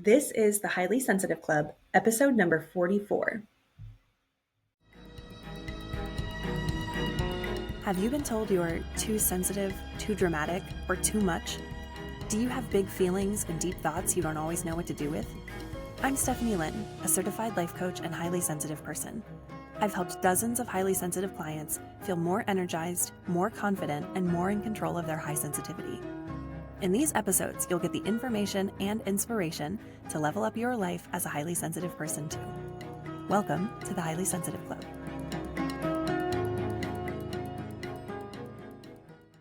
This is the Highly Sensitive Club, episode number 44. Have you been told you're too sensitive, too dramatic, or too much? Do you have big feelings and deep thoughts you don't always know what to do with? I'm Stephanie Linn, a certified life coach and highly sensitive person. I've helped dozens of highly sensitive clients feel more energized, more confident, and more in control of their high sensitivity. In these episodes, you'll get the information and inspiration to level up your life as a highly sensitive person too. Welcome to the Highly Sensitive Club.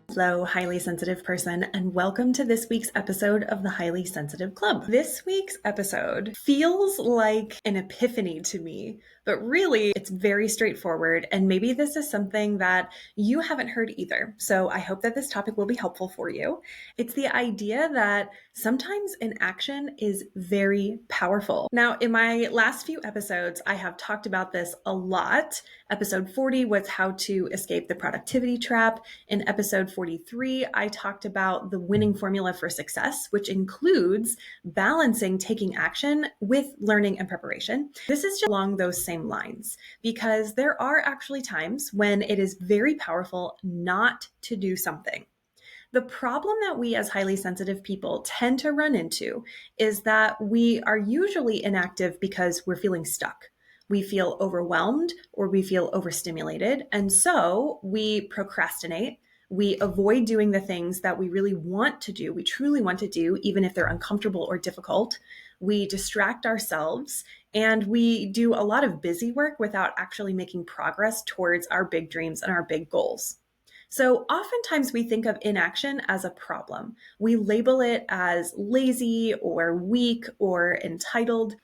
Hello, highly sensitive person, and welcome to this week's episode of the Highly Sensitive Club. This week's episode feels like an epiphany to me, but really it's very straightforward, and maybe this is something that you haven't heard either. So I hope that this topic will be helpful for you. It's the idea that sometimes inaction is very powerful. Now, in my last few episodes, I have talked about this a lot. Episode 40 was how to escape the productivity trap. In episode 43, I talked about the winning formula for success, which includes balancing taking action with learning and preparation. This is just along those same lines, because there are actually times when it is very powerful not to do something. The problem that we as highly sensitive people tend to run into is that we are usually inactive because we're feeling stuck. We feel overwhelmed or we feel overstimulated. And so we procrastinate. We avoid doing the things that we really want to do, we truly want to do, even if they're uncomfortable or difficult. We distract ourselves and we do a lot of busy work without actually making progress towards our big dreams and our big goals. So oftentimes we think of inaction as a problem. We label it as lazy or weak or entitled.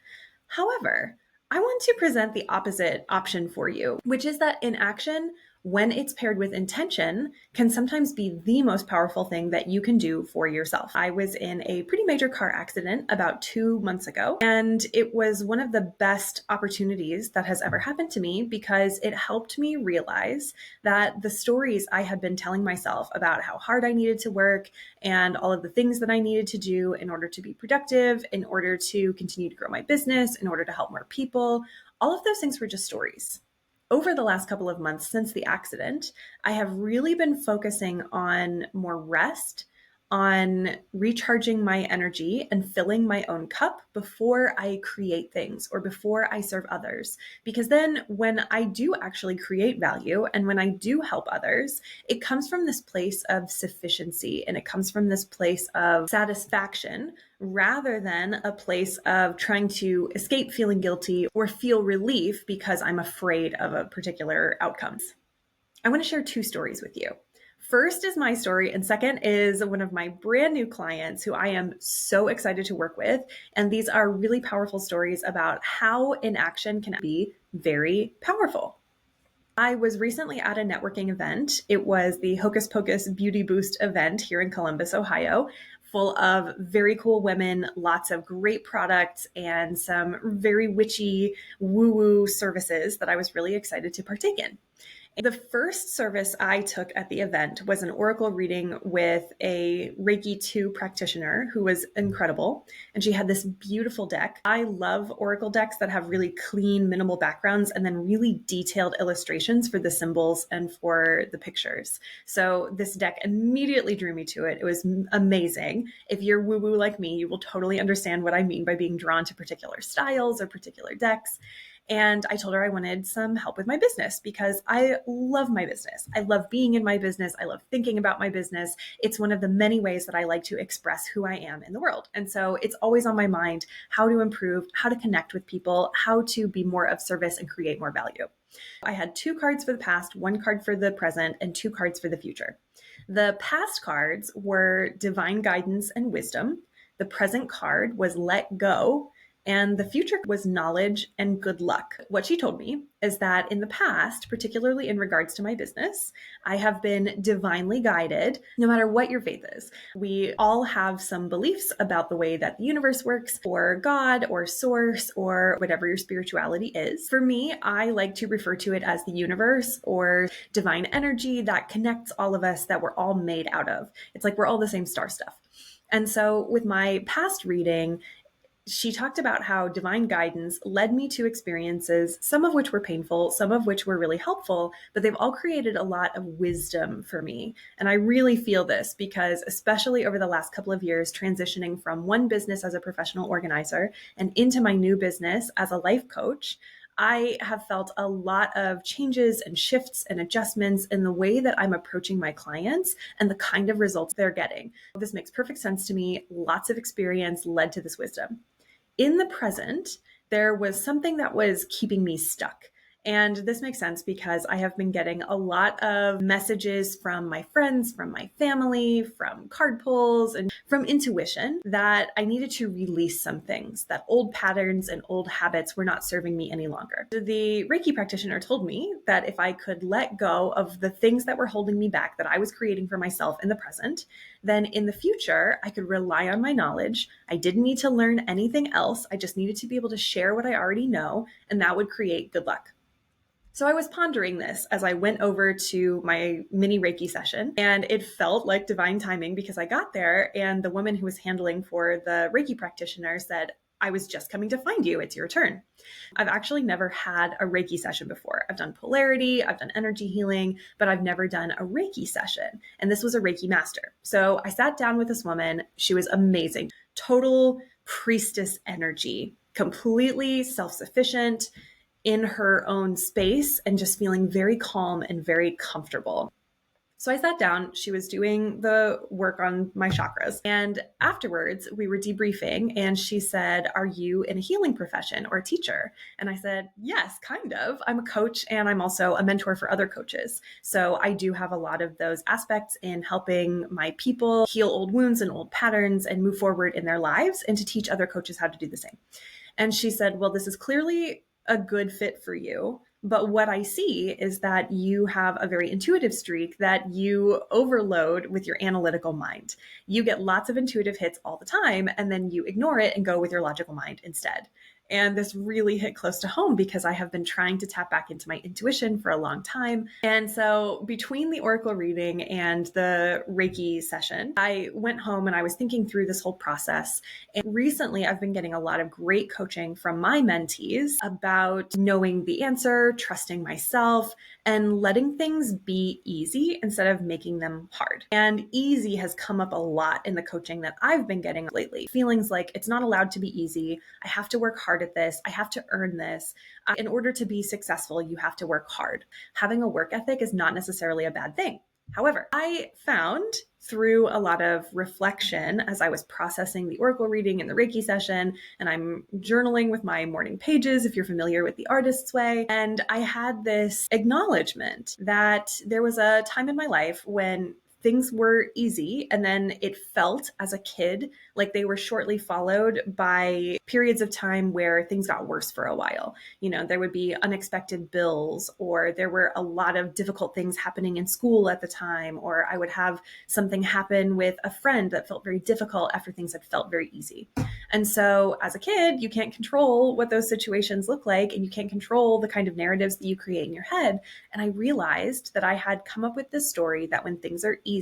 However, I want to present the opposite option for you, which is that inaction, when it's paired with intention, can sometimes be the most powerful thing that you can do for yourself. I was in a pretty major car accident about 2 months ago, and it was one of the best opportunities that has ever happened to me because it helped me realize that the stories I had been telling myself about how hard I needed to work and all of the things that I needed to do in order to be productive, in order to continue to grow my business, in order to help more people, all of those things were just stories. Over the last couple of months since the accident, I have really been focusing on more rest, on recharging my energy and filling my own cup before I create things or before I serve others. Because then when I do actually create value and when I do help others, it comes from this place of sufficiency and it comes from this place of satisfaction rather than a place of trying to escape feeling guilty or feel relief because I'm afraid of a particular outcome. I want to share 2 stories with you. First is my story, and second is one of my brand new clients who I am so excited to work with. And these are really powerful stories about how inaction can be very powerful. I was recently at a networking event. It was the Hocus Pocus Beauty Boost event here in Columbus, Ohio, full of very cool women, lots of great products, and some very witchy woo-woo services that I was really excited to partake in. The first service I took at the event was an oracle reading with a Reiki 2 practitioner who was incredible. And she had this beautiful deck. I love oracle decks that have really clean, minimal backgrounds and then really detailed illustrations for the symbols and for the pictures. So this deck immediately drew me to it. It was amazing. If you're woo-woo like me, you will totally understand what I mean by being drawn to particular styles or particular decks. And I told her I wanted some help with my business because I love my business. I love being in my business. I love thinking about my business. It's one of the many ways that I like to express who I am in the world. And so it's always on my mind how to improve, how to connect with people, how to be more of service and create more value. I had 2 cards for the past, 1 card for the present, and 2 cards for the future. The past cards were divine guidance and wisdom. The present card was let go. And the future was knowledge and good luck. What she told me is that in the past, particularly in regards to my business, I have been divinely guided no matter what your faith is. We all have some beliefs about the way that the universe works, or God, or source, or whatever your spirituality is. For me, I like to refer to it as the universe or divine energy that connects all of us, that we're all made out of. It's like we're all the same star stuff. And so with my past reading, she talked about how divine guidance led me to experiences, some of which were painful, some of which were really helpful, but they've all created a lot of wisdom for me. And I really feel this because, especially over the last couple of years, transitioning from one business as a professional organizer and into my new business as a life coach, I have felt a lot of changes and shifts and adjustments in the way that I'm approaching my clients and the kind of results they're getting. This makes perfect sense to me. Lots of experience led to this wisdom. In the present, there was something that was keeping me stuck. And this makes sense because I have been getting a lot of messages from my friends, from my family, from card pulls, and from intuition that I needed to release some things, that old patterns and old habits were not serving me any longer. The Reiki practitioner told me that if I could let go of the things that were holding me back that I was creating for myself in the present, then in the future, I could rely on my knowledge. I didn't need to learn anything else. I just needed to be able to share what I already know, and that would create good luck. So I was pondering this as I went over to my mini Reiki session, and it felt like divine timing because I got there and the woman who was handling for the Reiki practitioner said, "I was just coming to find you. It's your turn." I've actually never had a Reiki session before. I've done polarity, I've done energy healing, but I've never done a Reiki session. And this was a Reiki master. So I sat down with this woman. She was amazing. Total priestess energy, completely self-sufficient in her own space and just feeling very calm and very comfortable. So I sat down, she was doing the work on my chakras. And afterwards, we were debriefing, and she said, "Are you in a healing profession or a teacher?" And I said, "Yes, kind of. I'm a coach and I'm also a mentor for other coaches. So I do have a lot of those aspects in helping my people heal old wounds and old patterns and move forward in their lives and to teach other coaches how to do the same." And she said, "Well, this is clearly a good fit for you. But what I see is that you have a very intuitive streak that you overload with your analytical mind. You get lots of intuitive hits all the time, and then you ignore it and go with your logical mind instead." And this really hit close to home because I have been trying to tap back into my intuition for a long time. And so between the Oracle reading and the Reiki session, I went home and I was thinking through this whole process. And recently, I've been getting a lot of great coaching from my mentees about knowing the answer, trusting myself, and letting things be easy instead of making them hard. And easy has come up a lot in the coaching that I've been getting lately. Feelings like it's not allowed to be easy. I have to work hard at this. I have to earn this. In order to be successful, you have to work hard. Having a work ethic is not necessarily a bad thing. However, I found through a lot of reflection as I was processing the Oracle reading and the Reiki session, and I'm journaling with my morning pages, if you're familiar with the Artist's Way, and I had this acknowledgement that there was a time in my life when things were easy, and then it felt as a kid like they were shortly followed by periods of time where things got worse for a while. You know, there would be unexpected bills, or there were a lot of difficult things happening in school at the time, or I would have something happen with a friend that felt very difficult after things had felt very easy. And so as a kid, you can't control what those situations look like, and you can't control the kind of narratives that you create in your head. And I realized that I had come up with this story that when things are easy,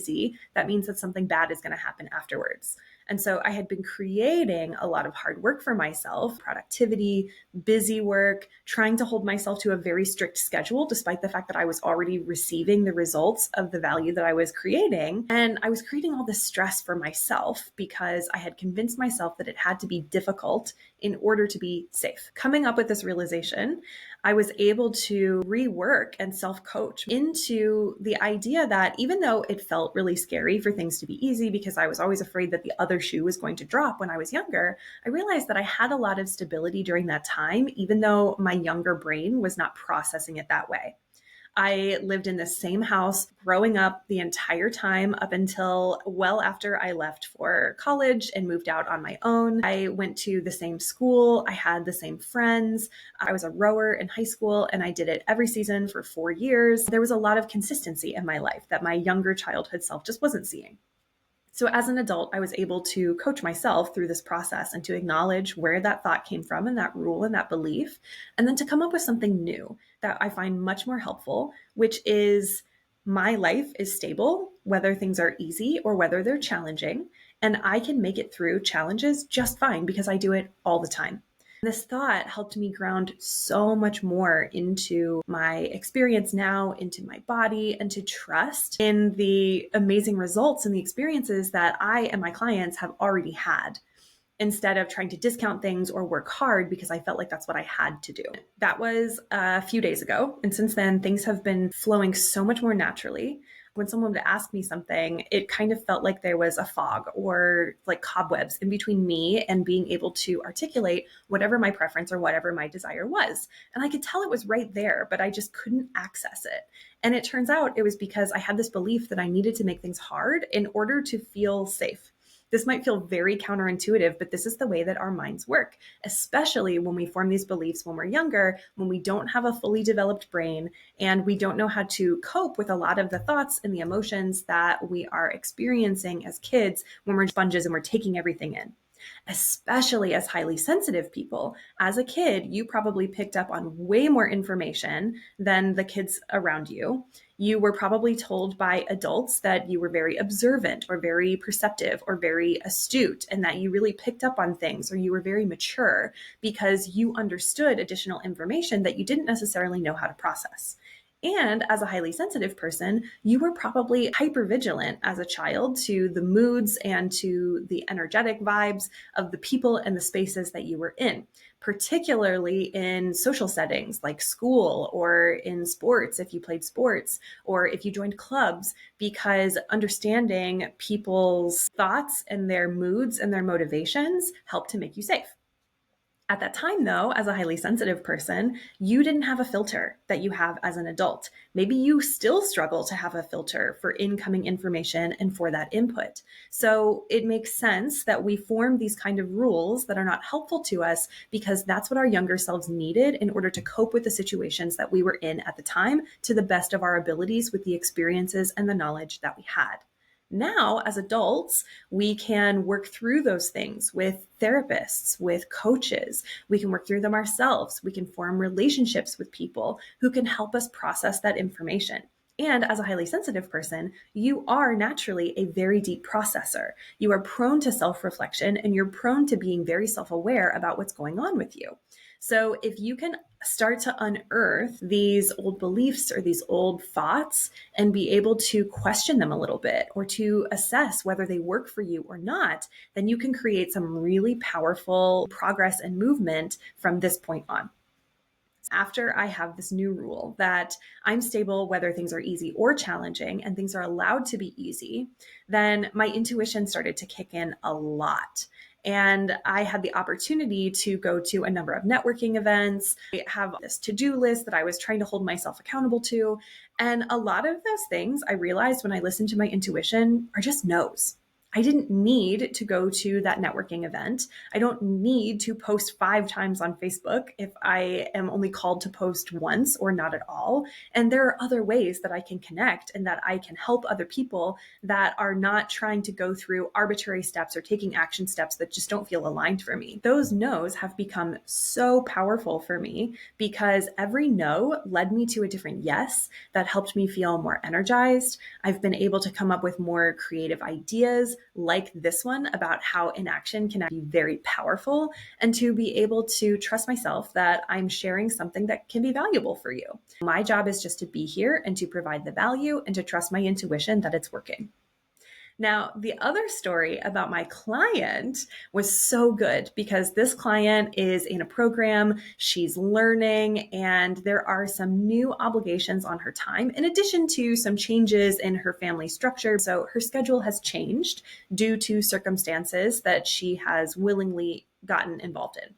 that means that something bad is going to happen afterwards. And so I had been creating a lot of hard work for myself, productivity, busy work, trying to hold myself to a very strict schedule, despite the fact that I was already receiving the results of the value that I was creating. And I was creating all this stress for myself because I had convinced myself that it had to be difficult in order to be safe. Coming up with this realization, I was able to rework and self-coach into the idea that even though it felt really scary for things to be easy because I was always afraid that the other shoe was going to drop when I was younger, I realized that I had a lot of stability during that time, even though my younger brain was not processing it that way. I lived in the same house growing up the entire time up until well after I left for college and moved out on my own. I went to the same school. I had the same friends. I was a rower in high school and I did it every season for 4 years. There was a lot of consistency in my life that my younger childhood self just wasn't seeing. So as an adult, I was able to coach myself through this process and to acknowledge where that thought came from and that rule and that belief, and then to come up with something new that I find much more helpful, which is my life is stable, whether things are easy or whether they're challenging. and I can make it through challenges just fine because I do it all the time. This thought helped me ground so much more into my experience now, into my body, and to trust in the amazing results and the experiences that I and my clients have already had, instead of trying to discount things or work hard because I felt like that's what I had to do. That was a few days ago. And since then, things have been flowing so much more naturally. When someone would ask me something, it kind of felt like there was a fog or like cobwebs in between me and being able to articulate whatever my preference or whatever my desire was. And I could tell it was right there, but I just couldn't access it. And it turns out it was because I had this belief that I needed to make things hard in order to feel safe. This might feel very counterintuitive, but this is the way that our minds work, especially when we form these beliefs when we're younger, when we don't have a fully developed brain and we don't know how to cope with a lot of the thoughts and the emotions that we are experiencing as kids when we're sponges and we're taking everything in. Especially as highly sensitive people. As a kid, you probably picked up on way more information than the kids around you. You were probably told by adults that you were very observant or very perceptive or very astute, and that you really picked up on things, or you were very mature because you understood additional information that you didn't necessarily know how to process. And as a highly sensitive person, you were probably hypervigilant as a child to the moods and to the energetic vibes of the people and the spaces that you were in, particularly in social settings like school or in sports, if you played sports or if you joined clubs, because understanding people's thoughts and their moods and their motivations helped to make you safe. At that time, though, as a highly sensitive person, you didn't have a filter that you have as an adult. Maybe you still struggle to have a filter for incoming information and for that input. So it makes sense that we form these kind of rules that are not helpful to us because that's what our younger selves needed in order to cope with the situations that we were in at the time to the best of our abilities with the experiences and the knowledge that we had. Now, as adults, we can work through those things with therapists, with coaches. We can work through them ourselves. We can form relationships with people who can help us process that information. And as a highly sensitive person, you are naturally a very deep processor. You are prone to self-reflection and you're prone to being very self-aware about what's going on with you. So if you can start to unearth these old beliefs or these old thoughts and be able to question them a little bit or to assess whether they work for you or not, then you can create some really powerful progress and movement from this point on. After I have this new rule that I'm stable whether things are easy or challenging and things are allowed to be easy, then my intuition started to kick in a lot. And I had the opportunity to go to a number of networking events. I have this to-do list that I was trying to hold myself accountable to. And a lot of those things I realized when I listened to my intuition are just no's. I didn't need to go to that networking event. I don't need to post 5 times on Facebook if I am only called to post once or not at all. And there are other ways that I can connect and that I can help other people that are not trying to go through arbitrary steps or taking action steps that just don't feel aligned for me. Those no's have become so powerful for me because every no led me to a different yes that helped me feel more energized. I've been able to come up with more creative ideas like this one about how inaction can be very powerful, and to be able to trust myself that I'm sharing something that can be valuable for you. My job is just to be here and to provide the value and to trust my intuition that it's working. Now, the other story about my client was so good because this client is in a program, she's learning, and there are some new obligations on her time, in addition to some changes in her family structure. So her schedule has changed due to circumstances that she has willingly gotten involved in.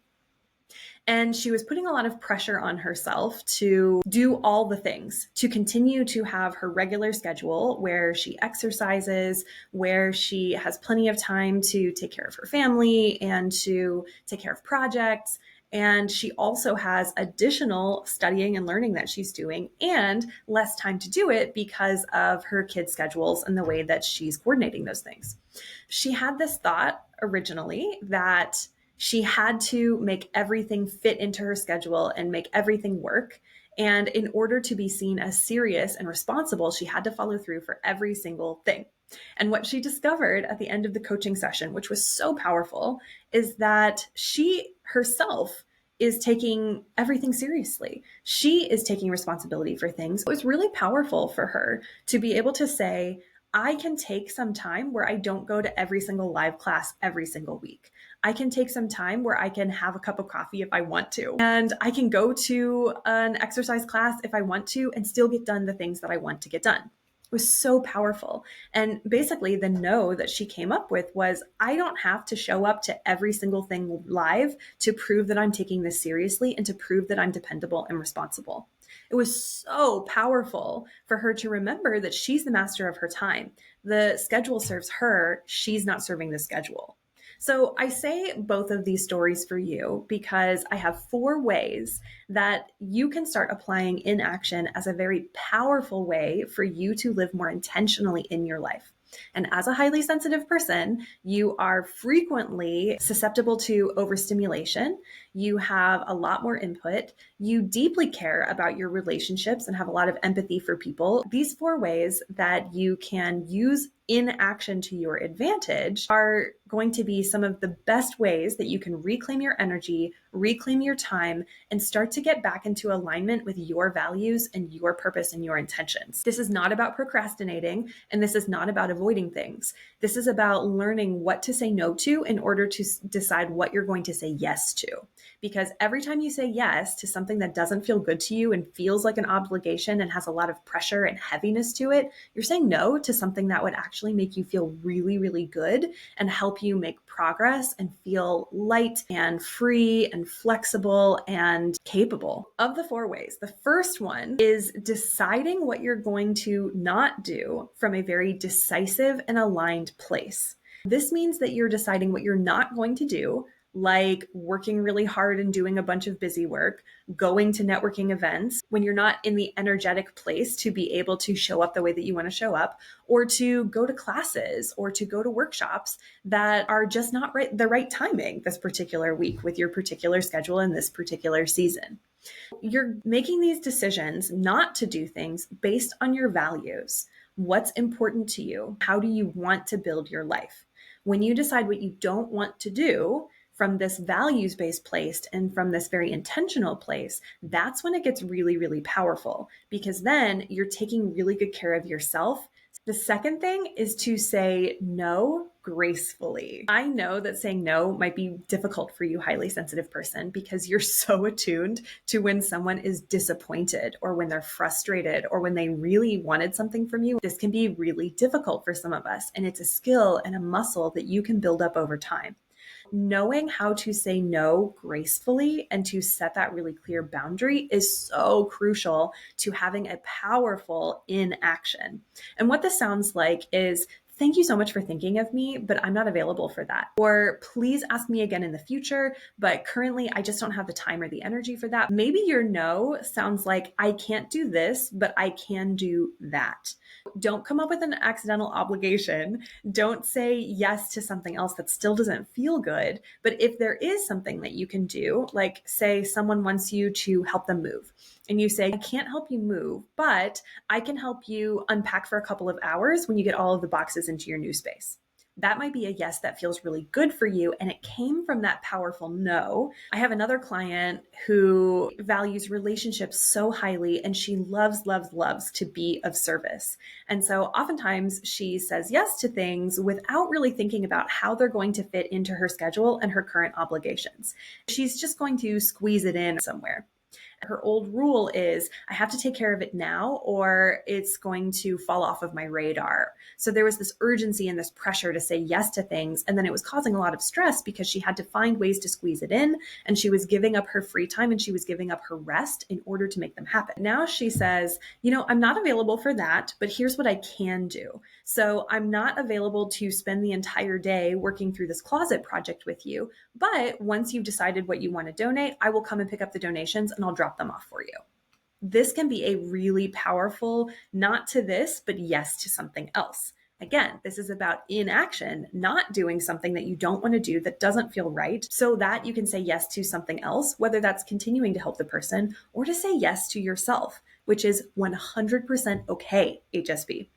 And she was putting a lot of pressure on herself to do all the things, to continue to have her regular schedule where she exercises, where she has plenty of time to take care of her family and to take care of projects. And she also has additional studying and learning that she's doing and less time to do it because of her kids' schedules and the way that she's coordinating those things. She had this thought originally that she had to make everything fit into her schedule and make everything work. And in order to be seen as serious and responsible, she had to follow through for every single thing. And what she discovered at the end of the coaching session, which was so powerful, is that she herself is taking everything seriously. She is taking responsibility for things. It was really powerful for her to be able to say, I can take some time where I don't go to every single live class every single week. I can take some time where I can have a cup of coffee if I want to. And I can go to an exercise class if I want to and still get done the things that I want to get done. It was so powerful. And basically, the no that she came up with was, I don't have to show up to every single thing live to prove that I'm taking this seriously and to prove that I'm dependable and responsible. It was so powerful for her to remember that she's the master of her time. The schedule serves her, she's not serving the schedule. So I say both of these stories for you because I have 4 ways that you can start applying inaction as a very powerful way for you to live more intentionally in your life. And as a highly sensitive person, you are frequently susceptible to overstimulation. You have a lot more input. You deeply care about your relationships and have a lot of empathy for people. These 4 ways that you can use inaction to your advantage are going to be some of the best ways that you can reclaim your energy, reclaim your time, and start to get back into alignment with your values and your purpose and your intentions. This is not about procrastinating, and this is not about avoiding things. This is about learning what to say no to in order to decide what you're going to say yes to. Because every time you say yes to something that doesn't feel good to you and feels like an obligation and has a lot of pressure and heaviness to it, you're saying no to something that would actually make you feel really, really good and help you make progress and feel light and free and flexible and capable. Of the 4 ways, the first one is deciding what you're going to not do from a very decisive and aligned place. This means that you're deciding what you're not going to do, like working really hard and doing a bunch of busy work, going to networking events when you're not in the energetic place to be able to show up the way that you want to show up, or to go to classes or to go to workshops that are just not the right timing this particular week with your particular schedule in this particular season. You're making these decisions not to do things based on your values. What's important to you? How do you want to build your life? When you decide what you don't want to do, from this values-based place and from this very intentional place, that's when it gets really, really powerful, because then you're taking really good care of yourself. The second thing is to say no gracefully. I know that saying no might be difficult for you, highly sensitive person, because you're so attuned to when someone is disappointed or when they're frustrated or when they really wanted something from you. This can be really difficult for some of us, and it's a skill and a muscle that you can build up over time. Knowing how to say no gracefully and to set that really clear boundary is so crucial to having a powerful inaction. And what this sounds like is, thank you so much for thinking of me, but I'm not available for that. Or please ask me again in the future, but currently I just don't have the time or the energy for that. Maybe your no sounds like, I can't do this, but I can do that. Don't come up with an accidental obligation. Don't say yes to something else that still doesn't feel good. But if there is something that you can do, like say someone wants you to help them move, and you say, I can't help you move, but I can help you unpack for a couple of hours when you get all of the boxes into your new space. That might be a yes that feels really good for you, and it came from that powerful no. I have another client who values relationships so highly, and she loves, loves, loves to be of service. And so oftentimes she says yes to things without really thinking about how they're going to fit into her schedule and her current obligations. She's just going to squeeze it in somewhere. Her old rule is, I have to take care of it now or it's going to fall off of my radar. So there was this urgency and this pressure to say yes to things. And then it was causing a lot of stress because she had to find ways to squeeze it in, and she was giving up her free time and she was giving up her rest in order to make them happen. Now she says, I'm not available for that, but here's what I can do. So I'm not available to spend the entire day working through this closet project with you. But once you've decided what you want to donate, I will come and pick up the donations and I'll drop them off for you. This can be a really powerful, not to this, but yes to something else. Again, this is about inaction, not doing something that you don't want to do that doesn't feel right, so that you can say yes to something else, whether that's continuing to help the person or to say yes to yourself, which is 100% okay, HSP.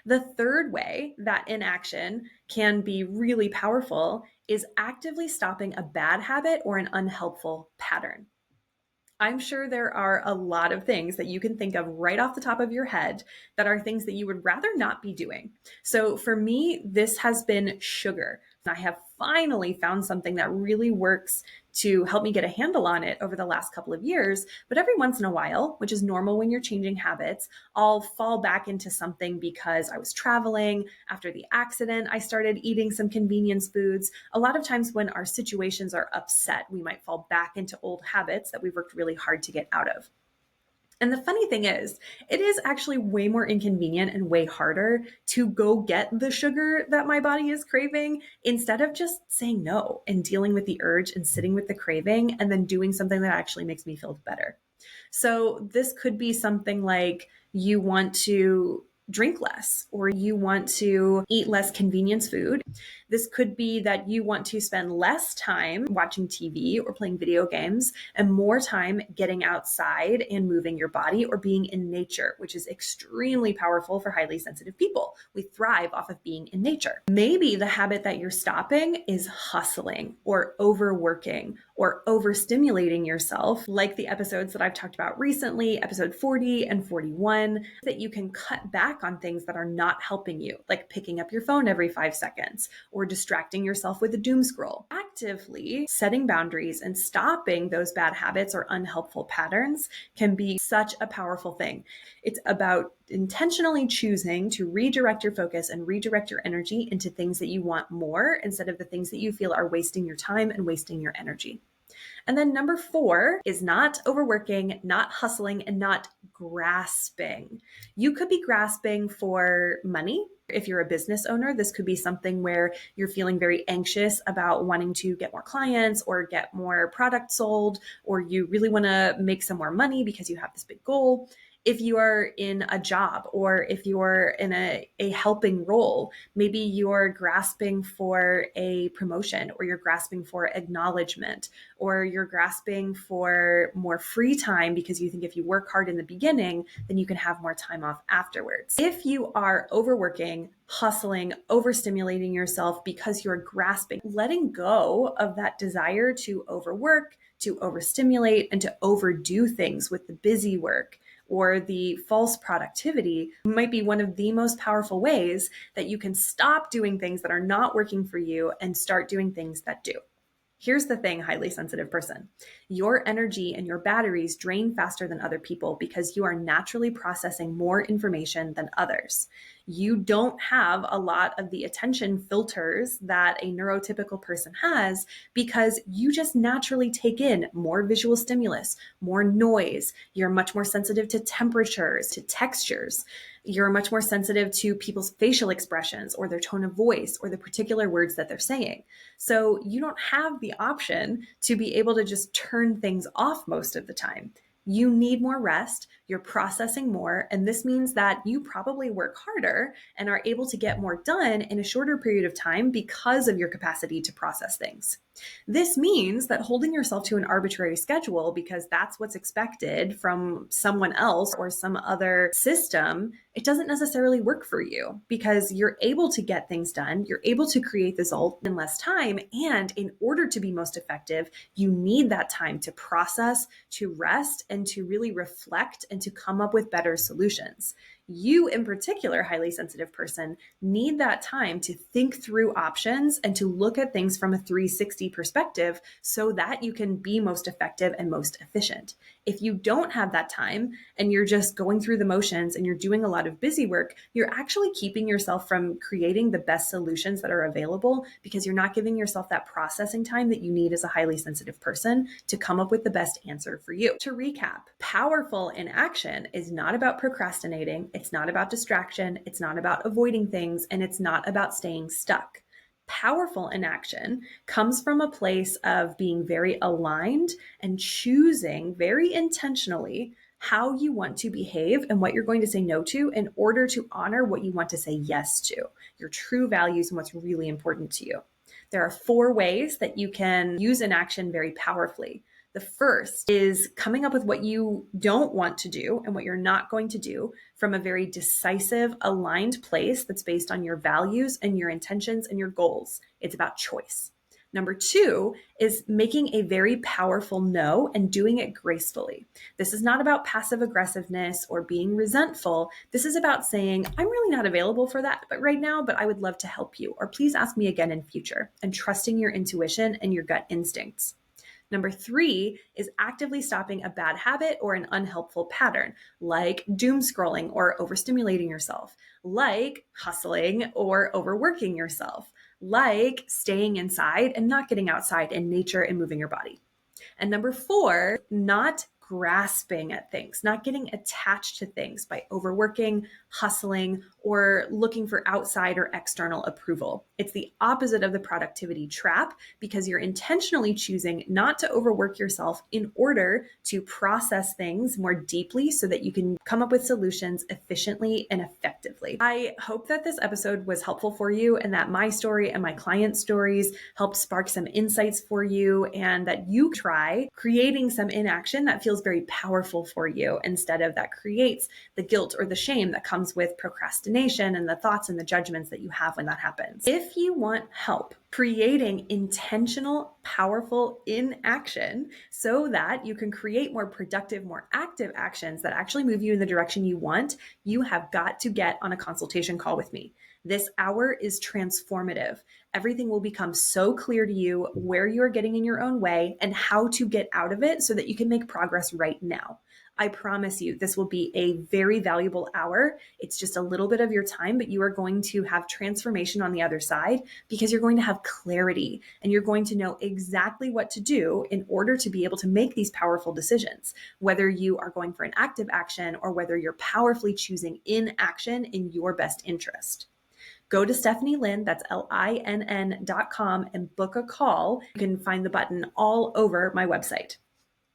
The third way that inaction can be really powerful is actively stopping a bad habit or an unhelpful pattern. I'm sure there are a lot of things that you can think of right off the top of your head that are things that you would rather not be doing. So for me, this has been sugar. I have finally found something that really works to help me get a handle on it over the last couple of years. But every once in a while, which is normal when you're changing habits, I'll fall back into something because I was traveling. After the accident, I started eating some convenience foods. A lot of times when our situations are upset, we might fall back into old habits that we've worked really hard to get out of. And the funny thing is, it is actually way more inconvenient and way harder to go get the sugar that my body is craving instead of just saying no and dealing with the urge and sitting with the craving and then doing something that actually makes me feel better. So this could be something like you want to drink less or you want to eat less convenience food. This could be that you want to spend less time watching TV or playing video games and more time getting outside and moving your body or being in nature, which is extremely powerful for highly sensitive people. We thrive off of being in nature. Maybe the habit that you're stopping is hustling or overworking or overstimulating yourself, like the episodes that I've talked about recently, episode 40 and 41, that you can cut back on things that are not helping you, like picking up your phone every 5 seconds or distracting yourself with a doom scroll. Actively setting boundaries and stopping those bad habits or unhelpful patterns can be such a powerful thing. It's about intentionally choosing to redirect your focus and redirect your energy into things that you want more instead of the things that you feel are wasting your time and wasting your energy. And then number 4 is not overworking, not hustling, and not grasping. You could be grasping for money. If you're a business owner, this could be something where you're feeling very anxious about wanting to get more clients or get more product sold, or you really want to make some more money because you have this big goal. If you are in a job or if you're in a helping role, maybe you're grasping for a promotion or you're grasping for acknowledgement or you're grasping for more free time because you think if you work hard in the beginning, then you can have more time off afterwards. If you are overworking, hustling, overstimulating yourself because you're grasping, letting go of that desire to overwork, to overstimulate, and to overdo things with the busy work or the false productivity might be one of the most powerful ways that you can stop doing things that are not working for you and start doing things that do. Here's the thing, highly sensitive person. Your energy and your batteries drain faster than other people because you are naturally processing more information than others. You don't have a lot of the attention filters that a neurotypical person has because you just naturally take in more visual stimulus, more noise. You're much more sensitive to temperatures, to textures. You're much more sensitive to people's facial expressions or their tone of voice or the particular words that they're saying. So you don't have the option to be able to just turn things off most of the time. You need more rest, you're processing more, and this means that you probably work harder and are able to get more done in a shorter period of time because of your capacity to process things. This means that holding yourself to an arbitrary schedule because that's what's expected from someone else or some other system, it doesn't necessarily work for you because you're able to get things done, you're able to create the result in less time, and in order to be most effective, you need that time to process, to rest, and to really reflect and to come up with better solutions. You, in particular, highly sensitive person, need that time to think through options and to look at things from a 360 perspective so that you can be most effective and most efficient. If you don't have that time and you're just going through the motions and you're doing a lot of busy work, you're actually keeping yourself from creating the best solutions that are available because you're not giving yourself that processing time that you need as a highly sensitive person to come up with the best answer for you. To recap, powerful inaction is not about procrastinating. It's not about distraction. It's not about avoiding things. And it's not about staying stuck. Powerful inaction comes from a place of being very aligned and choosing very intentionally how you want to behave and what you're going to say no to in order to honor what you want to say yes to, your true values and what's really important to you. There are 4 ways that you can use inaction very powerfully. The first is coming up with what you don't want to do and what you're not going to do from a very decisive, aligned place that's based on your values and your intentions and your goals. It's about choice. Number 2 is making a very powerful no and doing it gracefully. This is not about passive aggressiveness or being resentful. This is about saying, I'm really not available for that right now, but I would love to help you, or please ask me again in future, and trusting your intuition and your gut instincts. Number 3 is actively stopping a bad habit or an unhelpful pattern, like doom scrolling or overstimulating yourself, like hustling or overworking yourself, like staying inside and not getting outside in nature and moving your body. And number 4, not grasping at things, not getting attached to things by overworking, hustling, or looking for outside or external approval. It's the opposite of the productivity trap because you're intentionally choosing not to overwork yourself in order to process things more deeply so that you can come up with solutions efficiently and effectively. I hope that this episode was helpful for you and that my story and my client stories helped spark some insights for you and that you try creating some inaction that feels very powerful for you instead of that creates the guilt or the shame that comes with procrastination and the thoughts and the judgments that you have when that happens. If you want help creating intentional, powerful inaction so that you can create more productive, more active actions that actually move you in the direction you want, you have got to get on a consultation call with me. This hour is transformative. Everything will become so clear to you where you are getting in your own way and how to get out of it so that you can make progress right now. I promise you, this will be a very valuable hour. It's just a little bit of your time, but you are going to have transformation on the other side because you're going to have clarity and you're going to know exactly what to do in order to be able to make these powerful decisions, whether you are going for an active action or whether you're powerfully choosing inaction in your best interest. Go to StephanieLinn, that's LINN.com, and book a call. You can find the button all over my website.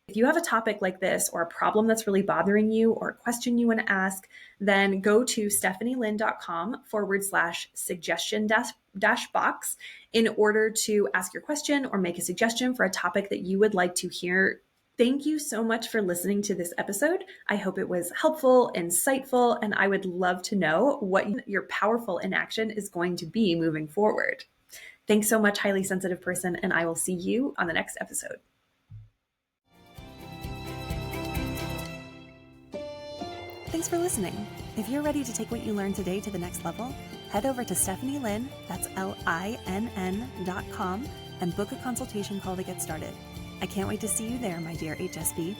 If you have a topic like this or a problem that's really bothering you or a question you want to ask, then go to StephanieLinn.com/suggestion box in order to ask your question or make a suggestion for a topic that you would like to hear. Thank you so much for listening to this episode. I hope it was helpful, insightful, and I would love to know what your powerful inaction is going to be moving forward. Thanks so much, highly sensitive person, and I will see you on the next episode. Thanks for listening. If you're ready to take what you learned today to the next level, head over to StephanieLinn, that's LINN.com, and book a consultation call to get started. I can't wait to see you there, my dear HSP.